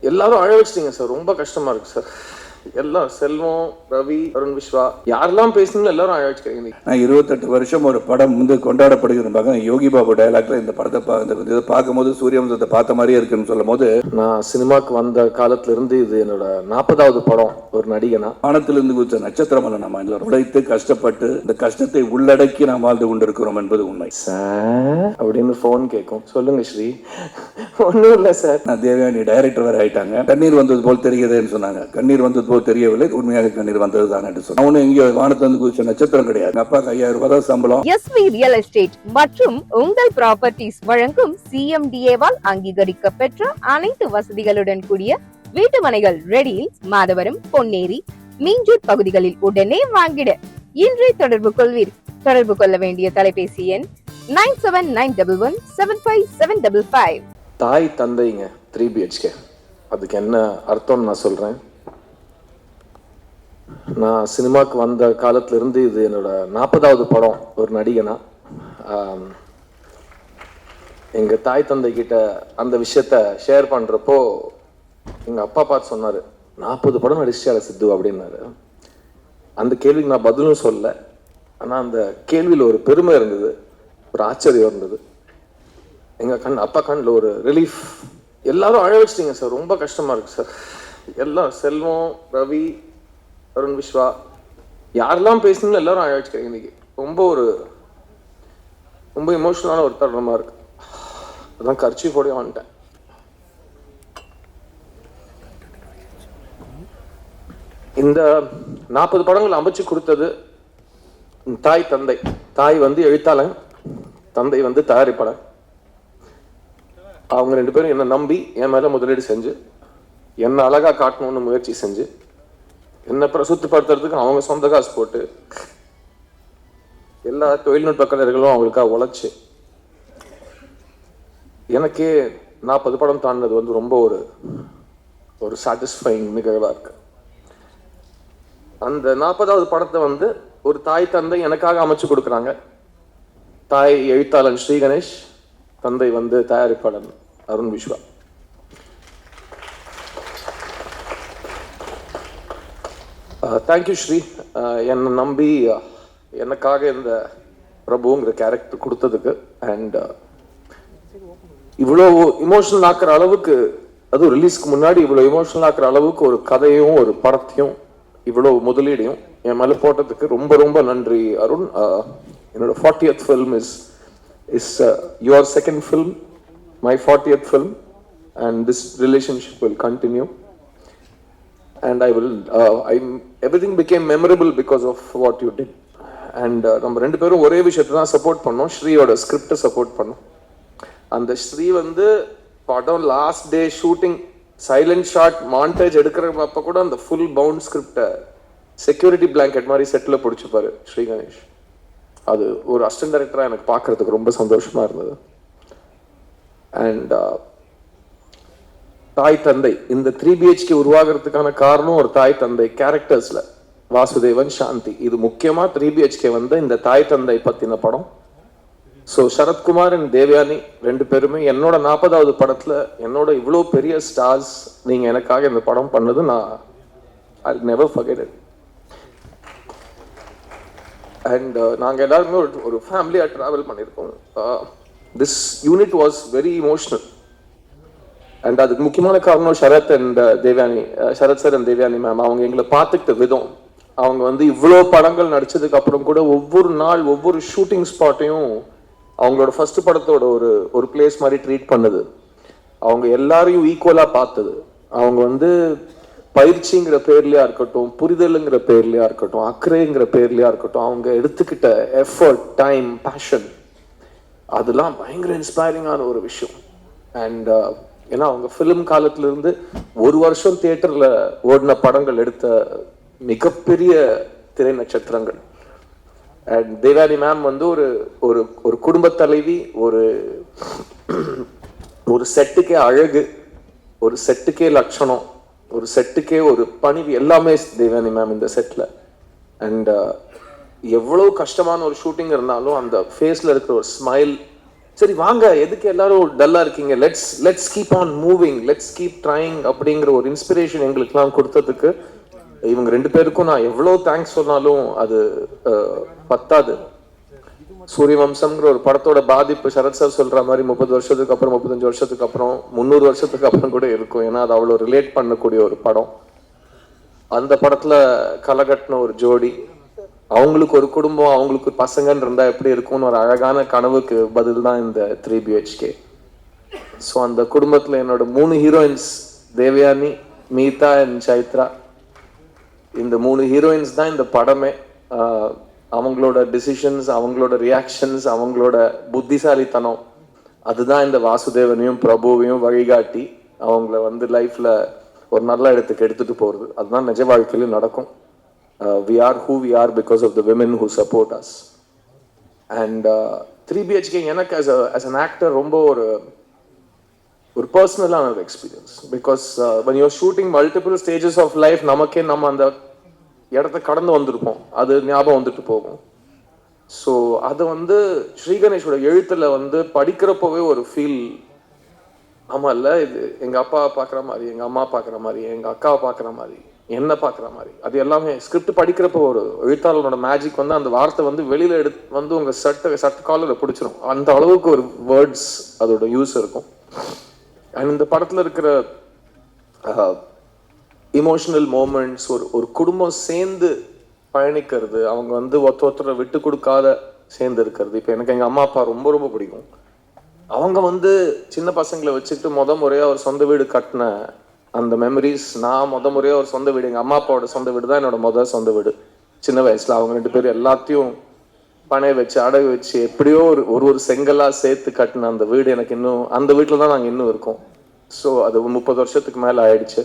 எல்லாரும் அழ வச்சிட்டீங்க சார். ரொம்ப கஷ்டமா இருக்கு சார். எல்லாம் செல்வம், ரவி, அருண் விஸ்வா, யாரெல்லாம் பேசணும்னு எல்லாரும் அழ வச்சுக்கிறீங்க. நான் 28 வருஷம் ஒரு படம் வந்து கொண்டாடப்படுகிற யோகி பாபு டைலாக்ல இந்த படத்தை பார்க்கும்போது சூரியவம்சத்தை பார்த்த மாதிரியே இருக்குன்னு சொல்லும் போது, நான் சினிமாக்கு வந்த காலத்துல இருந்து இது என்னோட 40வது படம் ஒரு நடிகனா. வானத்திலிருந்து குதிச்ச நட்சத்திரம் அல்ல, நம்ம எல்லாம் உழைத்து கஷ்டப்பட்டு இந்த கஷ்டத்தை உள்ளடக்கி நாம் வாழ்ந்து கொண்டிருக்கிறோம் என்பது உண்மை சார் அப்படின்னு போன் கேட்கும். சொல்லுங்க ஸ்ரீ. ஒன்றும் இல்லை சார். நான் தேவயானி டைரக்டர் வேற ஆயிட்டாங்க. கண்ணீர் வந்தது போல் தெரியுதுன்னு சொன்னாங்க. கண்ணீர் வந்தது போல் தெரியவில்லை, உண்மையாக கண்ணீர் வந்தது தான் என்று சொன்னாங்க. அவனு இங்கே வானத்திலிருந்து குதிச்ச நட்சத்திரம் கிடையாது. அப்பாக்கு 5000 ரூபாய் தான் சம்பளம். எஸ்வி ரியல் எஸ்டேட் மற்றும் உங்கள் ப்ராப்பர்ட்டிஸ் வழங்கும் சிஎம்டிஏவால் அங்கீகரிக்க பெற்ற அனைத்து வசதிகளுடன் கூடிய வீட்டுமனைகள் ரெடியில் மாதவரம், பொன்னேரி, மீஞ்சூர் பகுதிகளில் உடனே வாங்கிட இன்றே தொடர்பு கொள்வீர். தொடர்பு கொள்ள வேண்டிய தொலைபேசி எண் 9791175755. தாய் தந்தைங்க 3 BHK. அதுக்கு என்ன அர்த்தம்னு நான் சொல்றேன். நான் சினிமாக்கு வந்த காலத்துல இருந்து இது என்னோட 40வது படம் ஒரு நடிகனா. எங்க தாய் தந்தை கிட்ட அந்த விஷயத்த ஷேர் பண்றப்போ எங்க அப்பா பார்த்து சொன்னாரு, 40 படம் நடிச்சால சித்து அப்படின்னாரு. அந்த கேள்விக்கு நான் பதிலும் சொல்ல. ஆனா அந்த கேள்வியில ஒரு பெருமை இருந்தது, ஒரு ஆச்சரியம் இருந்தது. எங்க அப்பா கண்ணில் ஒரு ரிலீஃப். எல்லாரும் அழ வச்சிட்டீங்க சார். ரொம்ப கஷ்டமா இருக்கு சார். எல்லாம் செல்வம், ரவி, அருண் விஸ்வா, யாரெல்லாம் பேசணும்னு எல்லாரும் அழ வச்சுக்கிறீங்க. இன்னைக்கு ரொம்ப எமோஷனலான ஒரு தருணமா இருக்கு. அதான் கர்ச்சீஃபோடய வந்துட்டேன். இந்த 40 படங்கள் அமைச்சு கொடுத்தது தாய் தந்தை. தாய் வந்து எழுத்தாளன், தந்தை வந்து தயாரிப்பாளர். அவங்க 2 பேரும் என்னை நம்பி என் மேல முதலீடு செஞ்சு என்னை அழகா காட்டணும்னு முயற்சி செஞ்சு என்னை பிரசுத்தப்படுத்துறதுக்கு அவங்க சொந்த காசு போட்டு எல்லா தொழில்நுட்ப கலைஞர்களும் அவங்களுக்காக உழைச்சு எனக்கே 40 படம் தாண்டினது வந்து ரொம்ப ஒரு சாட்டிஸ்ஃபைங் நிகழ்வா இருக்கு. அந்த 40வது படத்தை வந்து ஒரு தாய் தந்தை எனக்காக அமைச்சு கொடுக்குறாங்க. தாய் எழுத்தாளன் ஸ்ரீ கணேஷ், தந்தை வந்து தயாரிப்பாளன் அருண் விஸ்வா. தேங்க்யூ ஸ்ரீ. என்னை நம்பி எனக்காக இந்த பிரபுங்கிற கேரக்டர் கொடுத்ததுக்கு. அண்ட் இவ்வளோ இமோஷனல் ஆக்குற அளவுக்கு, அதுவும் ரிலீஸ்க்கு முன்னாடி இவ்வளோ இமோஷனல் ஆக்குற அளவுக்கு ஒரு கதையும் ஒரு படத்தையும் இவ்வளோ முதலீடையும் என் மேலே போட்டதுக்கு ரொம்ப ரொம்ப நன்றி அருண். என்னோட 40th film is your second film, my 40th film, and this relationship will continue, and everything became memorable because of what you did. And நம்ம 2 பேரும் ஒரே விஷயத்தை தான் சப்போர்ட் பண்ணோம், ஸ்ரீயோட ஸ்கிரிப்டை சப்போர்ட் பண்ணோம். அந்த ஸ்ரீ வந்து படம் last day shooting silent shot montage எடுக்கிறப்ப கூட அந்த ஃபுல் பவுண்ட் ஸ்கிரிப்டை செக்யூரிட்டி பிளாங்கெட் மாதிரி செட்டில் பிடிச்சிப்பாரு ஸ்ரீ கணேஷ். அது ஒரு அசிஸ்டன்ட் டைரக்டரா எனக்கு பார்க்கறதுக்கு ரொம்ப சந்தோஷமா இருந்தது. அண்ட் தாய் தந்தை இந்த 3 BHK உருவாகிறதுக்கான காரணம் ஒரு தாய் தந்தை கேரக்டர்ஸ்ல வாசுதேவன், சாந்தி. இது முக்கியமா 3 BHK வந்து இந்த தாய் தந்தை பத்தின படம். ஸோ சரத்குமார் அண்ட் தேவயானி 2 பேருமே என்னோட 40வது படத்துல என்னோட இவ்வளோ பெரிய ஸ்டார்ஸ் நீங்க எனக்காக இந்த படம் பண்ணது நான் I'll never forget it. And நாங்கள் எல்லாருமே ஒரு ஃபேமிலியாக ட்ராவல் பண்ணியிருக்கோம். This unit was very emotional. And அதுக்கு முக்கியமான காரணம் Sarath and Devayani, Sarath sir and Devayani ma'am. அவங்க எங்களை பார்த்துக்கிட்ட விதம், அவங்க வந்து இவ்வளோ படங்கள் நடிச்சதுக்கு அப்புறம் கூட ஒவ்வொரு நாள் ஒவ்வொரு ஷூட்டிங் ஸ்பாட்டையும் அவங்களோட ஃபர்ஸ்ட் படத்தோட ஒரு பிளேஸ் மாதிரி ட்ரீட் பண்ணுது. அவங்க எல்லாரையும் ஈக்குவலாக பார்த்தது. அவங்க வந்து பயிற்சிங்கிற பேர்லயா இருக்கட்டும், புரிதலுங்கிற பேர்லயா இருக்கட்டும், அக்கறைங்கிற பேர்லயா இருக்கட்டும், அவங்க எடுத்துக்கிட்ட எஃபர்ட், டைம், பேஷன், அதெல்லாம் பயங்கர இன்ஸ்பைரிங்கான ஒரு விஷயம். அண்ட் ஏன்னா அவங்க ஃபிலிம் காலத்துல இருந்து 1 வருஷம் தியேட்டர்ல ஓடின படங்கள் எடுத்த மிகப்பெரிய திரை நட்சத்திரங்கள். அண்ட் தேவானி மேம் வந்து ஒரு குடும்ப தலைவி, ஒரு செட்டுக்கே அழகு, ஒரு செட்டுக்கே லட்சணம், ஒரு செட்டுக்கே ஒரு பணிவு, எல்லாமே தேவானி மேம் இந்த செட்ல. அண்ட் எவ்வளவு கஷ்டமான ஒரு ஷூட்டிங் இருந்தாலும் அந்த ஃபேஸ்ல இருக்கிற ஒரு ஸ்மைல், சரி வாங்க, எதுக்கு எல்லாரும் டல்லா இருக்கீங்க, let's keep on moving, let's keep trying அப்படிங்கிற ஒரு இன்ஸ்பிரேஷன் எங்களுக்குலாம் கொடுத்ததுக்கு இவங்க 2 பேருக்கும் நான் எவ்வளோ தேங்க்ஸ் சொன்னாலும் அது பத்தாது. சூரியவம்சம்ங்கிற ஒரு படத்தோட பாதிப்பு சரத் சார் சொல்ற மாதிரி 30 வருஷத்துக்கு அப்புறம், 35 வருஷத்துக்கு அப்புறம், 300 வருஷத்துக்கு அப்புறம் கூட இருக்கும். ஏன்னா அது அவ்வளோ ரிலேட் பண்ணக்கூடிய ஒரு படம். அந்த படத்துல கலகட்டின ஒரு ஜோடி, அவங்களுக்கு ஒரு குடும்பம், அவங்களுக்கு பசங்கன்னு இருந்தா எப்படி இருக்கும்னு ஒரு அழகான கனவுக்கு பதில் தான் இந்த 3 BHK. ஸோ அந்த குடும்பத்துல என்னோட 3 heroines, Devayani, Meetha and Chaitra, இந்த 3 ஹீரோயின்ஸ் தான் இந்த படமே. அவங்களோட டிசிஷன்ஸ், அவங்களோட ரியாக்ஷன்ஸ், அவங்களோட புத்திசாலித்தனம், அதுதான் இந்த வாசுதேவனையும் பிரபுவையும் வழிகாட்டி அவங்கள வந்து லைஃப்ல ஒரு நல்ல இடத்துக்கு எடுத்துட்டு போறது. அதுதான் நிஜ வாழ்க்கையிலும் நடக்கும். We are who we are because of the women who support us. And 3 BHK எனக்கு as an actor ரொம்ப ஒரு பர்சனலான ஒரு experience. Because when you're shooting multiple stages of life, நமக்கே நம்ம அந்த இடத்த கடந்து வந்திருப்போம், அது ஞாபகம் வந்துட்டு போகும். ஸோ அது வந்து ஸ்ரீ கணேஷோட எழுத்துல வந்து படிக்கிறப்பவே ஒரு ஃபீல், ஆமா இல்ல, இது எங்க அப்பா பார்க்குற மாதிரி, எங்க அம்மா பார்க்குற மாதிரி, எங்க அக்காவை பார்க்குற மாதிரி, என்ன பார்க்குற மாதிரி, அது எல்லாமே ஸ்கிரிப்ட் படிக்கிறப்போ ஒரு எழுத்தாளரோட மேஜிக் வந்து அந்த வார்த்தை வந்து வெளியில எடுத்து வந்து உங்க சட்ட காலில் பிடிச்சிரும். அந்த அளவுக்கு ஒரு வேர்ட்ஸ் அதோட யூஸ் இருக்கும். அண்ட் இந்த படத்துல இருக்கிற இமோஷனல் மூமெண்ட்ஸ், ஒரு குடும்பம் சேர்ந்து பயணிக்கிறது, அவங்க வந்து ஒருத்தரை விட்டு கொடுக்காத சேர்ந்து இருக்கிறது. இப்போ எனக்கு எங்கள் அம்மா அப்பா ரொம்ப ரொம்ப பிடிக்கும். அவங்க வந்து சின்ன பசங்களை வச்சுக்கிட்டு முறையாக ஒரு சொந்த வீடு கட்டின அந்த மெமரிஸ், நான் முறையாக ஒரு சொந்த வீடு, எங்கள் அம்மா அப்பாவோட சொந்த வீடு தான் என்னோட சொந்த வீடு. சின்ன வயசில் அவங்க 2 பேரும் எல்லாத்தையும் பணைய வச்சு அடகு வச்சு எப்படியோ ஒரு செங்கலாக சேர்த்து கட்டின அந்த வீடு எனக்கு இன்னும், அந்த வீட்டில் தான் நாங்கள் இன்னும் இருக்கோம். ஸோ அது 30 வருஷத்துக்கு மேலே ஆயிடுச்சு.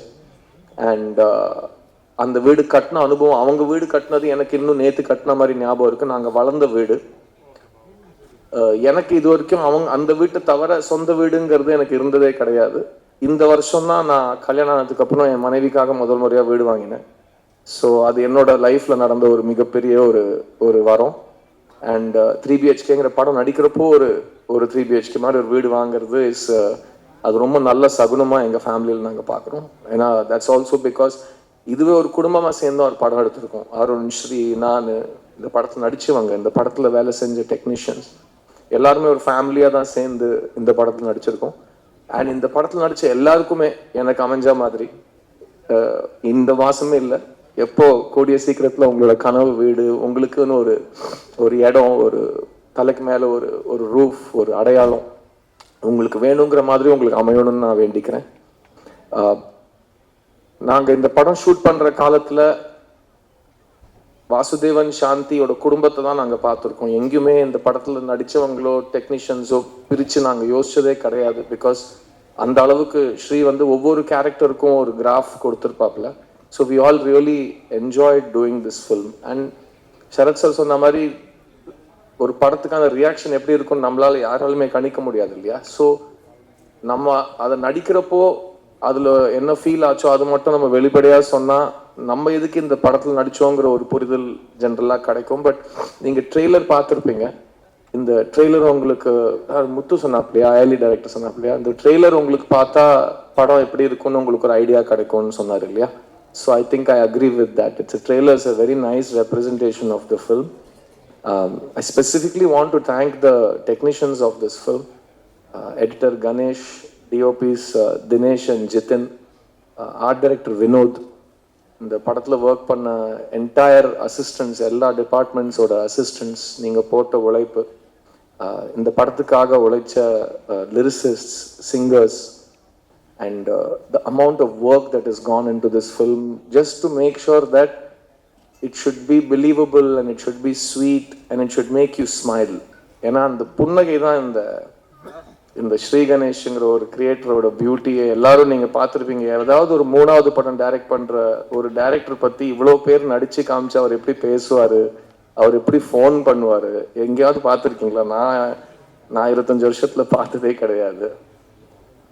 அண்ட் அந்த வீடு கட்டின அனுபவம், அவங்க வீடு கட்டினது எனக்கு இன்னும் நேற்று கட்டின மாதிரி ஞாபகம் இருக்கு. நாங்கள் வளர்ந்த வீடு. எனக்கு இது வரைக்கும் அந்த வீட்டை தவிர சொந்த வீடுங்கிறது எனக்கு இருந்ததே கிடையாது. இந்த வருஷம் தான் நான் கல்யாணம் ஆனதுக்கு அப்புறம் என் மனைவிக்காக முதல் முறையாக வீடு வாங்கினேன். ஸோ அது என்னோட லைஃப்ல நடந்த ஒரு மிகப்பெரிய ஒரு வரம். அண்ட் 3 BHKங்கிற படம் நடிக்கிறப்போ ஒரு 3 BHK மாதிரி ஒரு வீடு வாங்குறது அது ரொம்ப நல்ல சகுனமா எங்க ஃபேமிலியில் நாங்கள் பார்க்குறோம். ஏன்னா தட்ஸ் ஆல்சோ பிகாஸ் இதுவே ஒரு குடும்பமா சேர்ந்து ஒரு படம் எடுத்திருக்கோம். அருண், ஸ்ரீ, நான், இந்த படத்தில் நடிச்சவங்க, இந்த படத்துல வேலை செஞ்ச டெக்னீஷியன்ஸ் எல்லாருமே ஒரு ஃபேமிலியா தான் சேர்ந்து இந்த படத்தில் நடிச்சிருக்கோம். அண்ட் இந்த படத்தில் நடிச்ச எல்லாருக்குமே எனக்கு அமைஞ்ச மாதிரி இந்த மாசமே இல்லை, எப்போ கூடிய சீக்கிரத்துல உங்களோட கனவு வீடு, உங்களுக்குன்னு ஒரு இடம், ஒரு தலைக்கு மேல ஒரு ரூஃப், ஒரு அடையாளம் உங்களுக்கு வேணுங்கிற மாதிரி உங்களுக்கு அமையணும்னு நான் வேண்டிக்கிறேன். நாங்க இந்த படம் ஷூட் பண்ற காலத்துல வாசுதேவன், சாந்தியோட குடும்பத்தை தான் நாங்க பார்த்துருக்கோம். எங்கேயுமே இந்த படத்துல நடிச்சவங்களோ டெக்னீஷியன்ஸோ பிரிச்சு நாங்க யோசிச்சதே கிடையாது. பிகாஸ் அந்த அளவுக்கு ஸ்ரீ வந்து ஒவ்வொரு கேரக்டருக்கும் ஒரு கிராஃப் கொடுத்துருப்பாப்ல. So we all really enjoyed doing this film. And Sarath sir சொன்ன மாதிரி ஒரு படத்துக்கான ரியாக்ஷன் எப்படி இருக்கும்னு நம்மளால யாராலுமே கணிக்க முடியாது இல்லையா? ஸோ நம்ம அதை நடிக்கிறப்போ அதுல என்ன ஃபீல் ஆச்சோ அது மட்டும் நம்ம வெளிப்படையா சொன்னா நம்ம எதுக்கு இந்த படத்துல நடிச்சோங்கிற ஒரு புரிதல் ஜென்ரலா கிடைக்கும். பட் நீங்க ட்ரெய்லர் பார்த்துருப்பீங்க. இந்த ட்ரெய்லர் உங்களுக்கு முத்து சொன்னாப்லையா, அயலி டைரக்டர் சொன்னாப்லையா, இந்த ட்ரெய்லர் உங்களுக்கு பார்த்தா படம் எப்படி இருக்கும்னு உங்களுக்கு ஒரு ஐடியா கிடைக்கும்னு சொன்னார் இல்லையா? So I think I agree with that. It's trailer is a very nice representation of the film. I specifically want to thank the technicians of this film, editor Ganesh, DOPs Dinesh and Jitin, art director Vinod, இந்த படத்தில் work பண்ண entire assistants, எல்லா டிபார்ட்மெண்ட்ஸோட assistants, நீங்கள் போட்ட உழைப்பு, இந்த படத்துக்காக உழைச்ச லிரிசிஸ்ட்ஸ், singers, and the amount of work that has gone into this film just to make sure that it should be believable and it should be sweet and it should make you smile. ஏன்னா அந்த புன்னகை தான் இந்த ஸ்ரீ கணேஷ்ங்கிற ஒரு கிரியேட்டரோட பியூட்டியை எல்லாரும் நீங்க பார்த்துருப்பீங்க. ஏதாவது ஒரு 3வது படம் டைரக்ட் பண்ற ஒரு டைரக்டர் பத்தி இவ்வளோ பேர் நடிச்சு காமிச்சு அவர் எப்படி பேசுவாரு, அவர் எப்படி ஃபோன் பண்ணுவாரு, எங்கேயாவது பார்த்துருக்கீங்களா? நான் 25 வருஷத்துல பார்த்ததே கிடையாது.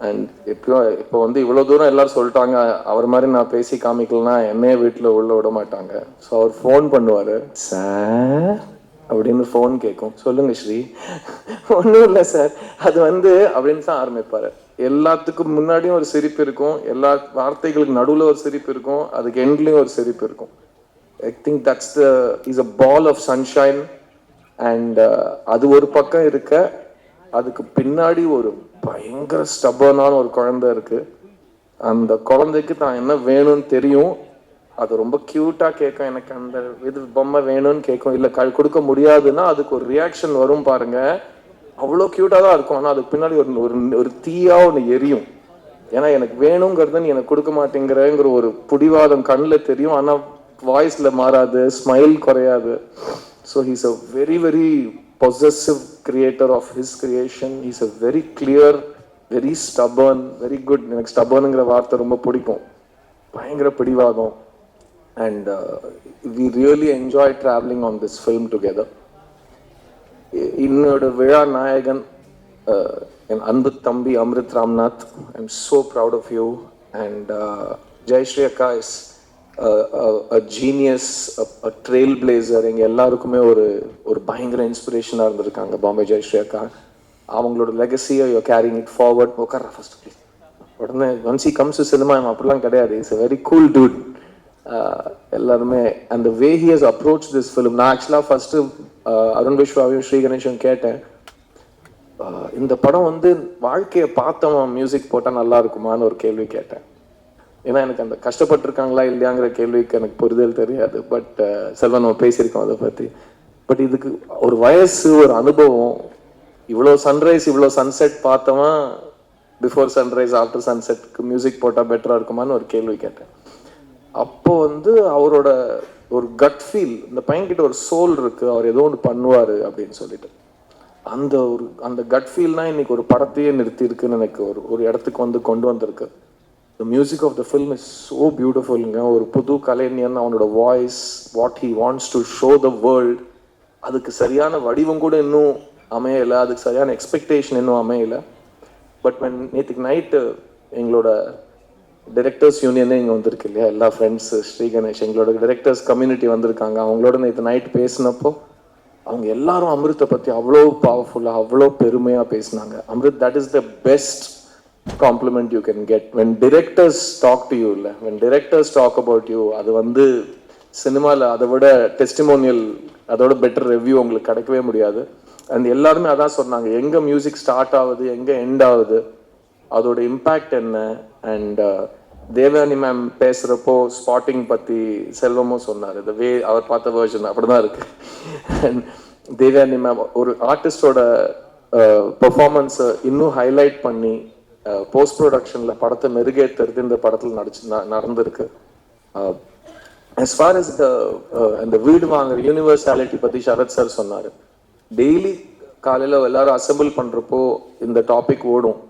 அண்ட் இப்போ வந்து இவ்வளோ தூரம் எல்லாரும் சொல்லிட்டாங்க, அவர் மாதிரி நான் பேசி காமிக்கலன்னா என்னைய வீட்டில் உள்ள விட மாட்டாங்க. ஸோ அவர் ஃபோன் பண்ணுவார், சார் அப்படின்னு ஃபோன் கேட்கும். சொல்லுங்க ஸ்ரீ. ஒன்றும் இல்லை சார், அது அப்படின்னு தான் ஆரம்பிப்பாரு. எல்லாத்துக்கும் முன்னாடியும் ஒரு சிரிப்பு இருக்கும், எல்லா வார்த்தைகளுக்கு நடுவில் ஒரு சிரிப்பு இருக்கும், அதுக்கு எண்ட்லேயும் ஒரு சிரிப்பு இருக்கும். I think that's is a ball of sunshine. And அது ஒரு பக்கம் இருக்க, அதுக்கு பின்னாடி ஒரு பயங்கர ஸ்டபர்னான ஒரு குழந்தை இருக்கு. அந்த குழந்தைக்கு தான் என்ன வேணும்னு தெரியும், அது ரொம்ப க்யூட்டா கேட்கும், எனக்கு அந்த இது பொம்மை வேணும்னு கேட்கும். இல்லை கொடுக்க முடியாதுன்னா அதுக்கு ஒரு ரியாக்ஷன் வரும் பாருங்க, அவ்வளோ க்யூட்டாக தான் இருக்கும். ஆனால் அதுக்கு பின்னாடி ஒரு தீயா ஒன்று எரியும். ஏன்னா எனக்கு வேணுங்கிறது நீ எனக்கு கொடுக்க மாட்டேங்கிறங்கிற ஒரு புடிவாதம் கண்ணில் தெரியும், ஆனால் வாய்ஸில் மாறாது, ஸ்மைல் குறையாது. So he's a very very possessive creator of his creation. He's a very clear, very stubborn, very good. எனக்கு ஸ்டபர்னுங்கிற வார்த்தை ரொம்ப பிடிக்கும், பயங்கர பிடிவாதம். And we really enjoy traveling on this film together. இன்னோட விழா நாயகன் என் அன்பு தம்பி Amrit Ramnath. I'm so proud of you. And Jayashree Akka is a genius, a trailblazer. எங்கள் எல்லாருக்குமே ஒரு பயங்கர இன்ஸ்பிரேஷனாக இருந்திருக்காங்க பாம்பே ஜெயஸ்ரீ அக்கா. அவங்களோட லெகசியை you're carrying it forward. உட்கார ஃபர்ஸ்ட் ப்ளீஸ். உடனே once he comes to cinema அப்படிலாம் கிடையாது. He's a very cool dude. எல்லாருமே அந்த way he has approach this film. நான் ஆக்சுவலாக ஃபர்ஸ்ட் அருண் விஸ்வாவையும் ஸ்ரீ கணேஷும் கேட்டேன், இந்த படம் வாழ்க்கையை பார்த்தவன் மியூசிக் போட்டால் நல்லா இருக்குமான்னு ஒரு கேள்வி கேட்டேன். ஏன்னா எனக்கு அந்த கஷ்டப்பட்டிருக்காங்களா இல்லையாங்கிற கேள்விக்கு எனக்கு புரிதல் தெரியாது. பட் செல்வன் நம்ம பேசியிருக்கோம் அதை பற்றி. பட் இதுக்கு ஒரு வயசு, ஒரு அனுபவம், இவ்வளோ சன்ரைஸ் இவ்வளோ சன்செட் பார்த்தவன் பிஃபோர் சன்ரைஸ் ஆஃப்டர் சன்செட்க்கு மியூசிக் போட்டால் பெட்டராக இருக்குமான்னு ஒரு கேள்வி கேட்டேன். அப்போ அவரோட ஒரு கட் ஃபீல், இந்த பையன்கிட்ட ஒரு சோல் இருக்கு, அவர் ஏதோ ஒன்று பண்ணுவார் அப்படின்னு சொல்லிட்டு, அந்த கட் ஃபீல்னா இன்னைக்கு ஒரு படத்தையே நிறுத்தி இருக்குன்னு எனக்கு ஒரு இடத்துக்கு கொண்டு வந்திருக்கு. The music of the film is so பியூட்டிஃபுல்ங்க. ஒரு புது கலைஞன், அவனோட voice, what he wants to show the world, அதுக்கு சரியான வடிவம் கூட இன்னும் அமையலை, அதுக்கு சரியான எக்ஸ்பெக்டேஷன் இன்னும் அமையலை. பட் நேற்றுக்கு நைட்டு எங்களோட டைரக்டர்ஸ் யூனியனே இங்கே வந்திருக்கு இல்லையா, எல்லா ஃப்ரெண்ட்ஸு, ஸ்ரீ கணேஷ், எங்களோட டைரக்டர்ஸ் கம்யூனிட்டி வந்திருக்காங்க. அவங்களோட நேற்று நைட் பேசினப்போ அவங்க எல்லாரும் அமிர்த்தை பற்றி அவ்வளோ பவர்ஃபுல்லாக, அவ்வளோ பெருமையாக பேசினாங்க. Amrit, that is the best compliment you can get when directors talk to you. இல்லை, when directors talk about you, அது சினிமாவில் அதை விட டெஸ்டிமோனியல், அதோட பெட்டர் ரிவ்யூ உங்களுக்கு கிடைக்கவே முடியாது. அண்ட் எல்லாருமே அதான் சொன்னாங்க, எங்கே மியூசிக் ஸ்டார்ட் ஆகுது, எங்கே எண்ட் ஆகுது, அதோட இம்பேக்ட் என்ன. அண்ட் தேவயானி மேம் பேசுகிறப்போ ஸ்பாட்டிங் பற்றி செல்வமும் சொன்னார். இந்த வே அவர் பார்த்த வேர்ஷன் அப்படி தான் இருக்கு. அண்ட் தேவயானி மேம் ஒரு ஆர்டிஸ்டோட பெர்ஃபார்மன்ஸை இன்னும் ஹைலைட் பண்ணி போஸ்ட் ப்ரொடக்ஷனில் படத்தை மெருகேற்றுறது இந்த படத்தில் நடந்திருக்கு. as far as அந்த வீடு வாங்குற யூனிவர்சாலிட்டி பற்றி சரத் சார் சொன்னார். டெய்லி காலையில் எல்லாரும் அசம்பிள் பண்ணுறப்போ இந்த டாபிக் ஓடும்.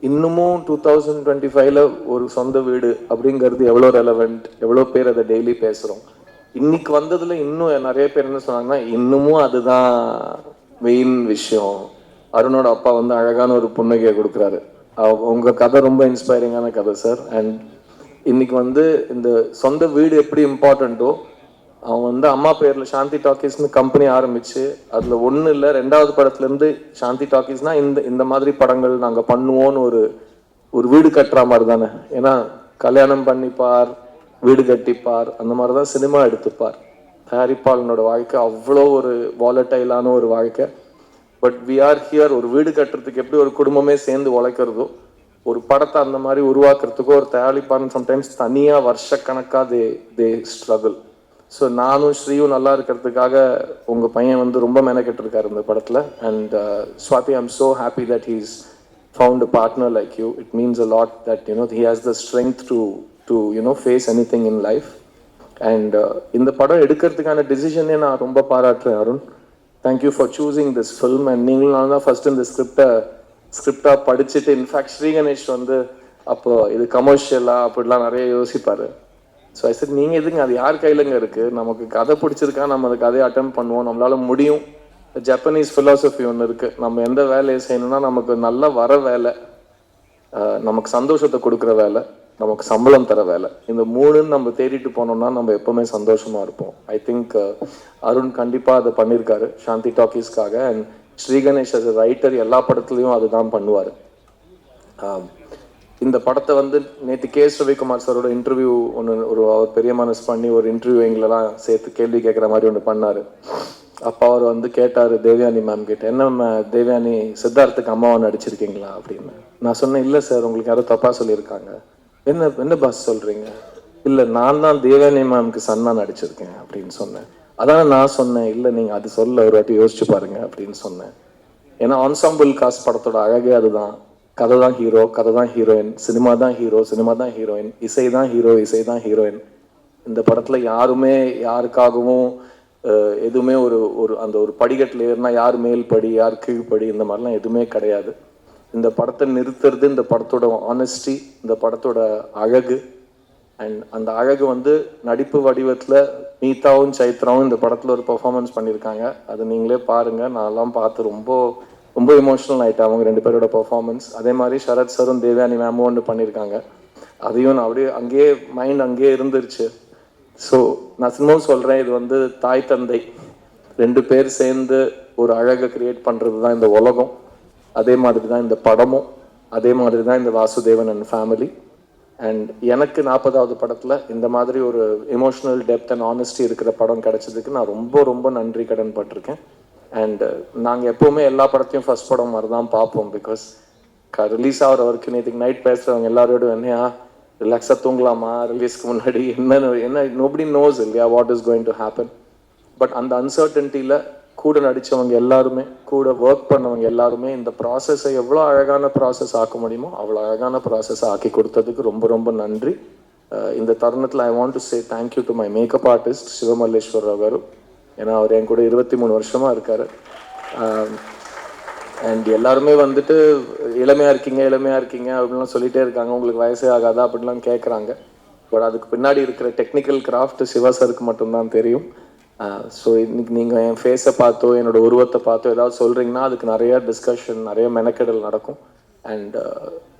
இன்னமும் 2025 ஒரு சொந்த வீடு அப்படிங்கிறது எவ்வளோ ரெலவெண்ட், எவ்வளோ பேர் அதை டெய்லி பேசுகிறோம். இன்னைக்கு வந்ததுல இன்னும் நிறைய பேர் என்ன சொன்னாங்கன்னா, இன்னமும் அதுதான் மெயின் விஷயம். அருணோட அப்பா அழகான ஒரு புன்னகையை கொடுக்குறாரு. உங்க கதை ரொம்ப இன்ஸ்பைரிங்கான கதை சார். அண்ட் இன்னைக்கு இந்த சொந்த வீடு எப்படி இம்பார்ட்டண்ட்டோ, அவன் அம்மா பேர்ல சாந்தி டாக்கீஸ்னு கம்பெனி ஆரம்பிச்சு அதுல ஒண்ணு இல்லை 2வது படத்துல இருந்து சாந்தி டாக்கீஸ்னா இந்த மாதிரி படங்கள் நாங்க பண்ணுவோம்னு ஒரு வீடு கட்டுற மாதிரி தானே. ஏன்னா கல்யாணம் பண்ணிப்பார், வீடு கட்டிப்பார், அந்த மாதிரிதான் சினிமா எடுத்துப்பார். தயாரிப்பாளனோட வாழ்க்கை அவ்வளோ ஒரு வாலட்டைலான ஒரு வாழ்க்கை. But we are here. ஒரு வீடு கட்டுறதுக்கு எப்படி ஒரு குடும்பமே சேர்ந்து உழைக்கிறதோ, ஒரு படத்தை அந்த மாதிரி உருவாக்குறதுக்கோ ஒரு தயாரிப்பாளன் சம்டைம்ஸ் தனியா வருஷக்கணக்கா தே ஸ்ட்ரகிள். ஸோ நானும் ஸ்ரீயும் நல்லா இருக்கிறதுக்காக உங்க பையன் ரொம்ப மெனக்கெட்டு இருக்காரு இந்த படத்துல. And Swathi, I'm so happy that he's found a partner like you. It means a lot that he has the strength to face anything in life. And இந்த படம் எடுக்கிறதுக்கான டிசிஷனே நான் ரொம்ப பாராட்டுறேன் Arun. Thank you for choosing this film. And நீங்களும் தான் first இந்த ஸ்கிரிப்டா படிச்சுட்டு, இன்ஃபேக்ட் ஸ்ரீ கணேஷ் அப்போ இது கமர்ஷியலா அப்படிலாம் நிறைய யோசிப்பாரு. ஸோ ஐ சார், நீங்கள் எதுங்க, அது யார் கையிலங்க இருக்குது, நமக்கு கதை பிடிச்சிருக்கா, நம்ம அந்த கதையை அட்டம் பண்ணுவோம், நம்மளால முடியும். ஜப்பனீஸ் ஃபிலாசபி ஒன்று இருக்குது, நம்ம எந்த வேலையை செய்யணும்னா நமக்கு நல்லா வர வேலை, நமக்கு சந்தோஷத்தை கொடுக்குற வேலை, நமக்கு சம்பளம் தர வேலை. இந்த 3ன்னு நம்ம தேடிட்டு போனோம்னா நம்ம எப்பவுமே சந்தோஷமா இருப்போம். ஐ திங்க் அருண் கண்டிப்பாக அதை பண்ணியிருக்காரு சாந்தி டாக்கீஸ்க்காக. And Sri Ganesh as a writer எல்லா படத்துலையும் அதுதான் பண்ணுவார். இந்த படத்தை வந்து நேற்று ரவிக்குமார் சாரோட இன்டர்வியூ ஒரு அவர் பெரிய மனசு பண்ணி ஒரு இன்டர்வியூ எங்களெல்லாம் சேர்த்து கேள்வி கேட்குற மாதிரி ஒன்று பண்ணார். அப்போ அவர் வந்து கேட்டார் தேவயானி மேம் கிட்ட, என்ன தேவயானி சித்தார்த்துக்கு அம்மாவை நடிச்சிருக்கீங்களா அப்படின்னு. நான் சொன்னேன், இல்லை சார், உங்களுக்கு யாரும் தப்பாக சொல்லியிருக்காங்க. என்ன பாஸ் சொல்கிறீங்க? இல்லை, நான் தான் தேவயானி மேம்க்கு சன்னா நடிச்சிருக்கேன் அப்படின்னு சொன்னேன். அதான் நான் சொன்னேன், இல்லை நீங்கள் அது சொல்ல ஒரு வாட்டி யோசிச்சு பாருங்க அப்படின்னு சொன்னேன். ஏன்னா ஆன்சாம்பிள் காஸ்ட் படத்தோட அழகே அதுதான். கதை தான் ஹீரோ, கதை தான் ஹீரோயின், சினிமா தான் ஹீரோ, சினிமா தான் ஹீரோயின், இசை தான் ஹீரோ, இசை தான் ஹீரோயின். இந்த படத்தில் யாருமே யாருக்காகவும் எதுவுமே அந்த ஒரு படிக்கட்டில் ஏறினா யார் மேல் படி யார் கீழ்படி இந்த மாதிரிலாம் எதுவுமே கிடையாது. இந்த படத்தை நிறுத்துறது இந்த படத்தோட ஆனஸ்டி, இந்த படத்தோட அழகு. அண்ட் அந்த அழகு வந்து நடிப்பு வடிவத்தில் நீதாவும் சைத்ராவும் இந்த படத்தில் ஒரு பெர்ஃபார்மன்ஸ் பண்ணியிருக்காங்க. அது நீங்களே பாருங்கள். நான்லாம் பார்த்து ரொம்ப ரொம்ப எமோஷ்னல் ஆகிட்டேன் அவங்க 2 பேரோட பெர்ஃபார்மன்ஸ். அதே மாதிரி சரத் சரும் தேவயானி மேமும் ஒன்று பண்ணியிருக்காங்க. அதையும் நான் அப்படியே அங்கேயே மைண்ட் அங்கேயே இருந்துருச்சு. ஸோ நான் சினிமாவும் சொல்கிறேன், இது வந்து தாய் தந்தை 2 பேர் சேர்ந்து ஒரு அழகை கிரியேட் பண்ணுறது தான் இந்த உலகம். அதே மாதிரி தான் இந்த படமும், அதே மாதிரி தான் இந்த வாசுதேவன் அண்ட் ஃபேமிலி. அண்ட் எனக்கு 40வது படத்தில் இந்த மாதிரி ஒரு எமோஷ்னல் டெப்த் அண்ட் ஆனஸ்டி இருக்கிற படம் கிடைச்சதுக்கு நான் ரொம்ப ரொம்ப நன்றி கடன் பட்டிருக்கேன். அண்ட் நாங்கள் எப்போவுமே எல்லா படத்தையும் ஃபர்ஸ்ட் படம் மாதிரி தான் பார்ப்போம். பிகாஸ் ரிலீஸ் ஆகிற வரைக்கும் நேற்றுக்கு நைட் பேசுகிறவங்க எல்லாரோட என்னையா ரிலாக்ஸாக தூங்கலாமா ரிலீஸ்க்கு முன்னாடி, என்ன நோபடி நோஸ் இல்லையா what is going to happen. But அந்த அன்சர்டன்ட்டியில் கூட நடித்தவங்க எல்லாருமே, கூட ஒர்க் பண்ணவங்க எல்லாருமே இந்த ப்ராசஸை எவ்வளோ அழகான ப்ராசஸ் ஆக்க முடியுமோ அவ்வளோ அழகான ப்ராசஸை ஆக்கி கொடுத்ததுக்கு ரொம்ப ரொம்ப நன்றி. இந்த தருணத்தில் I want to say thank you to my makeup artist Sivamalleswararao garu. ஏன்னா அவர் என் கூட 23 வருஷமாக இருக்கார். அண்ட் எல்லாருமே வந்துட்டு இளமையாக இருக்கீங்க அப்படின்லாம் சொல்லிகிட்டே இருக்காங்க. உங்களுக்கு வயசே ஆகாதா அப்படின்லாம் கேட்குறாங்க. பட் அதுக்கு பின்னாடி இருக்கிற டெக்னிக்கல் கிராஃப்ட் சிவா சருக்கு மட்டும்தான் தெரியும். ஸோ இன்னைக்கு நீங்கள் என் ஃபேஸை பார்த்தோ என்னோடய உருவத்தை பார்த்தோ ஏதாவது சொல்கிறீங்கன்னா அதுக்கு நிறையா டிஸ்கஷன், நிறைய மெனக்கெடல் நடக்கும். அண்ட்